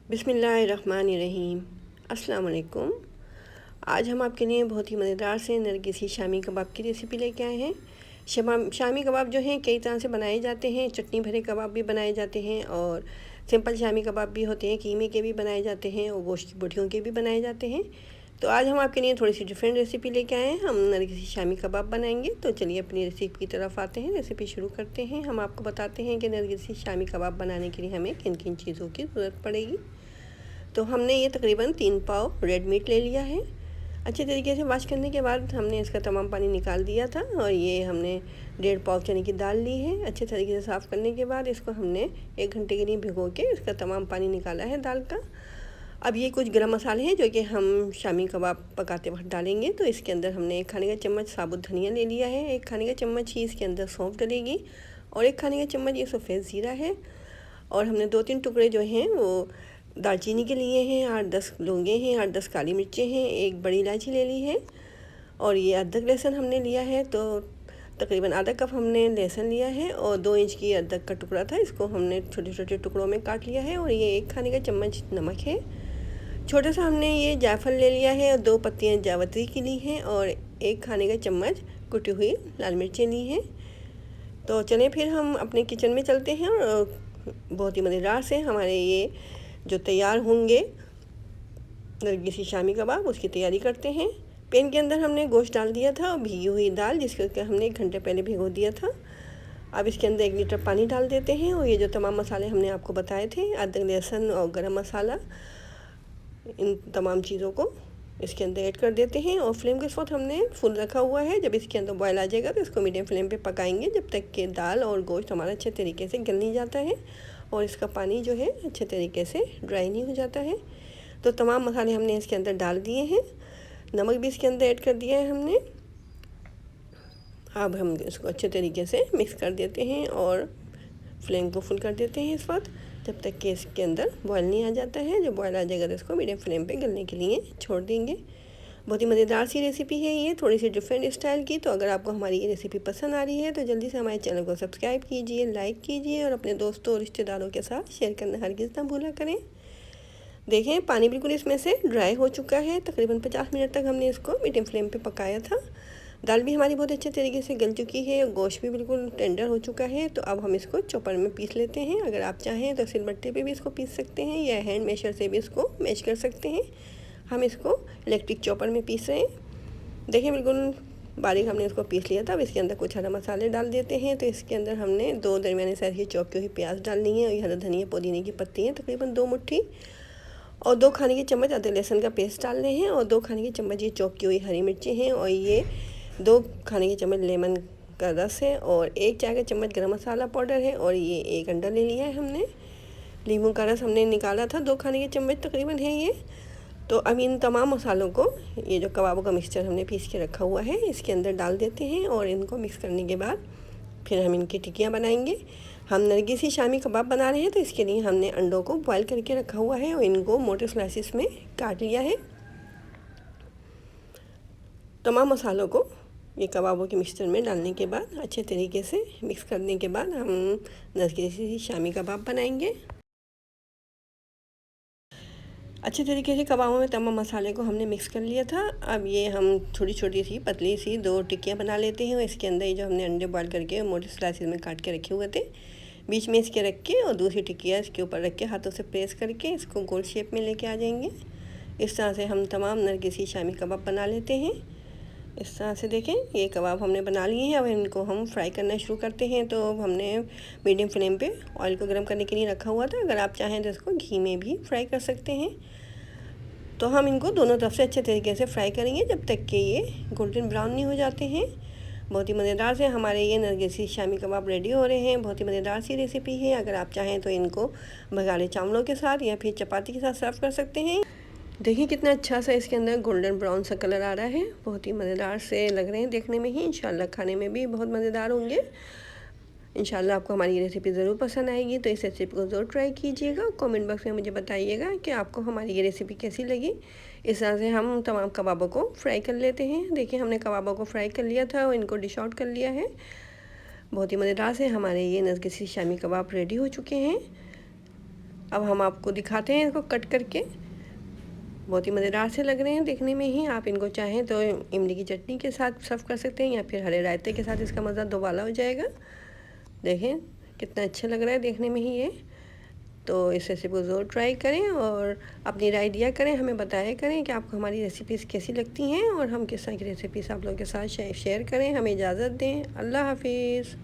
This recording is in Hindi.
बिस्मिल्लाहिर्रहमानिर्रहीम। अस्सलाम वालेकुम। आज हम आपके लिए बहुत ही मज़ेदार से नरगिसी शामी कबाब की रेसिपी लेके आए हैं। शामी कबाब जो हैं कई तरह से बनाए जाते हैं। चटनी भरे कबाब भी बनाए जाते हैं और सिंपल शामी कबाब भी होते हैं, कीमे के भी बनाए जाते हैं और गोश्त की बोटियों के भी बनाए जाते हैं। तो आज हम आपके लिए थोड़ी सी डिफरेंट रेसिपी लेके आए हैं। हम नरगिसी शामी कबाब बनाएंगे। तो चलिए अपनी रेसिपी की तरफ आते हैं, रेसिपी शुरू करते हैं। हम आपको बताते हैं कि नरगिसी शामी कबाब बनाने के लिए हमें किन किन चीज़ों की ज़रूरत पड़ेगी। तो हमने ये तकरीबन 3 पाव रेड मीट ले लिया है। अच्छे तरीके से वॉश करने के बाद हमने इसका तमाम पानी निकाल दिया था। और ये हमने 1.5 पाव चने की दाल ली है। अच्छे तरीके से साफ़ करने के बाद इसको हमने 1 घंटे के लिए भिगो के इसका तमाम पानी निकाला है दाल का। अब ये कुछ गरम मसाले हैं जो कि हम शामी कबाब पकाते वक्त डालेंगे। तो इसके अंदर हमने 1 खाने का चम्मच साबुत धनिया ले लिया है, 1 खाने का चम्मच ही इसके अंदर सौंफ डलेगी और 1 खाने का चम्मच ये सफ़ेद ज़ीरा है। और हमने 2-3 टुकड़े जो हैं वो दालचीनी के लिए हैं, 8-10 लौंगे हैं, 8-10 काली मिर्चें हैं, 1 बड़ी इलायची ले ली है और ये अदरक लहसुन हमने लिया है। तो तकरीबन आधा कप हमने लहसुन लिया है और 2 इंच की अदरक का टुकड़ा था, इसको हमने छोटे छोटे टुकड़ों में काट लिया है। और ये 1 खाने का चम्मच नमक है। छोटा सा हमने ये जायफल ले लिया है और 2 पत्तियाँ जावित्री की ली हैं और 1 खाने का चम्मच कुटी हुई लाल मिर्चें ली हैं। तो चलें फिर हम अपने किचन में चलते हैं और बहुत ही मज़ेदार से हमारे ये जो तैयार होंगे नरगिसी शामी कबाब उसकी तैयारी करते हैं। पैन के अंदर हमने गोश्त डाल दिया था और भीगी हुई दाल जिसको हमने 1 घंटे पहले भिगो दिया था। अब इसके अंदर 1 लीटर पानी डाल देते हैं और ये जो तमाम मसाले हमने आपको बताए थे, अदरक लहसुन और गरम मसाला, इन तमाम चीज़ों को इसके अंदर ऐड कर देते हैं। और फ्लेम के साथ हमने फुल रखा हुआ है। जब इसके अंदर बॉयल आ जाएगा तो इसको मीडियम फ्लेम पे पकाएंगे जब तक कि दाल और गोश्त हमारा अच्छे तरीके से गल नहीं जाता है और इसका पानी जो है अच्छे तरीके से ड्राई नहीं हो जाता है। तो तमाम मसाले हमने इसके अंदर डाल दिए हैं, नमक भी इसके अंदर ऐड कर दिया है हमने। अब हम इसको अच्छे तरीके से मिक्स कर देते हैं और फ्लेम को फुल कर देते हैं इस वक्त जब तक कि इसके अंदर बॉयल नहीं आ जाता है। जब बॉयल आ जाएगा तो इसको मीडियम फ्लेम पे गलने के लिए छोड़ देंगे। बहुत ही मज़ेदार सी रेसिपी है ये, थोड़ी सी डिफरेंट स्टाइल की। तो अगर आपको हमारी ये रेसिपी पसंद आ रही है तो जल्दी से हमारे चैनल को सब्सक्राइब कीजिए, लाइक कीजिए और अपने दोस्तों और रिश्तेदारों के साथ शेयर करना हरगिज़ ना भूला करें। देखें पानी बिल्कुल इसमें से ड्राई हो चुका है। तकरीबन 50 मिनट तक हमने इसको मीडियम फ्लेम पे पकाया था। दाल भी हमारी बहुत अच्छे तरीके से गल चुकी है और गोश्त भी बिल्कुल टेंडर हो चुका है। तो अब हम इसको चॉपर में पीस लेते हैं। अगर आप चाहें तो सिलबट्टे पे भी इसको पीस सकते हैं या हैंड मैशर से भी इसको मैश कर सकते हैं। हम इसको इलेक्ट्रिक चॉपर में पीस रहे हैं। देखिए बिल्कुल बारीक हमने इसको पीस लिया था। अब इसके अंदर कुछ हरा मसाले डाल देते हैं। तो इसके अंदर हमने 2 दरमियाने साइज़ की चॉप की हुई प्याज डालनी है और हरा धनिया पुदीने की पत्ती हैं तकरीबन 2 मुट्ठी और 2 खाने के चम्मच अदरक लहसुन का पेस्ट डालने हैं और 2 खाने के चम्मच ये चॉप की हुई हरी मिर्चें हैं और ये 2 खाने के चम्मच लेमन का रस है और 1 चाय का चम्मच गरम मसाला पाउडर है और ये 1 अंडा ले लिया है हमने। नींबू का रस हमने निकाला था, 2 खाने के चम्मच तकरीबन है ये। तो अब इन तमाम मसालों को, ये जो कबाबों का मिक्सचर हमने पीस के रखा हुआ है, इसके अंदर डाल देते हैं और इनको मिक्स करने के बाद फिर हम इनकी टिक्कियाँ बनाएंगे। हम नरगिसी शामी कबाब बना रहे हैं तो इसके लिए हमने अंडों को बॉयल करके रखा हुआ है और इनको मोटे स्लाइसिस में काट लिया है। तमाम मसालों को ये कबाबों के मिक्सचर में डालने के बाद अच्छे तरीके से मिक्स करने के बाद हम नरगिसी शामी कबाब बनाएंगे। अच्छे तरीके से कबाबों में तमाम मसाले को हमने मिक्स कर लिया था। अब ये हम छोटी छोटी सी पतली सी 2 टिक्कियाँ बना लेते हैं और इसके अंदर ये जो हमने अंडे बॉयल करके मोटे स्लाइसिस में काट के रखे हुए थे बीच में इसके रख के और दूसरी टिक्कियाँ इसके ऊपर रख के हाथों से प्रेस करके इसको गोल शेप में लेके आ जाएंगे। इस तरह से हम तमाम नरगिसी शामी कबाब बना लेते हैं। इस तरह से देखें ये कबाब हमने बना लिए हैं। अब इनको हम फ्राई करना शुरू करते हैं। तो हमने मीडियम फ्लेम पे ऑयल को गर्म करने के लिए रखा हुआ था। अगर आप चाहें तो इसको घी में भी फ्राई कर सकते हैं। तो हम इनको दोनों तरफ से अच्छे तरीके से फ्राई करेंगे जब तक कि ये गोल्डन ब्राउन नहीं हो जाते हैं। बहुत ही मज़ेदार से हमारे ये नरगिसी शामी कबाब रेडी हो रहे हैं। बहुत ही मज़ेदार सी रेसिपी है। अगर आप चाहें तो इनको भगाले चावलों के साथ या फिर चपाती के साथ सर्व कर सकते हैं। देखिए कितना अच्छा सा इसके अंदर गोल्डन ब्राउन सा कलर आ रहा है। बहुत ही मज़ेदार से लग रहे हैं देखने में ही। इंशाल्लाह खाने में भी बहुत मज़ेदार होंगे। इंशाल्लाह आपको हमारी ये रेसिपी ज़रूर पसंद आएगी। तो इस रेसिपी को ज़रूर ट्राई कीजिएगा। कमेंट बॉक्स में मुझे बताइएगा कि आपको हमारी ये रेसिपी कैसी लगी। इस तरह से हम तमाम कबाबों को फ्राई कर लेते हैं। देखिए हमने कबाबों को फ्राई कर लिया था और इनको डिश आउट कर लिया है। बहुत ही मज़ेदार से हमारे ये नरगिसी शामी कबाब रेडी हो चुके हैं। अब हम आपको दिखाते हैं इसको कट करके। बहुत ही मज़ेदार से लग रहे हैं देखने में ही। आप इनको चाहें तो इमली की चटनी के साथ सर्व कर सकते हैं या फिर हरे रायते के साथ, इसका मज़ा दोबाला हो जाएगा। देखें कितना अच्छा लग रहा है देखने में ही ये। तो इस रेसिपी को ज़रूर ट्राई करें और अपनी राय दिया करें, हमें बताया करें कि आपको हमारी रेसिपीज़ कैसी लगती हैं और हम किस तरह की रेसिपीज़ आप लोगों के साथ शेयर करें। हमें इजाज़त दें। अल्लाह हाफिज़।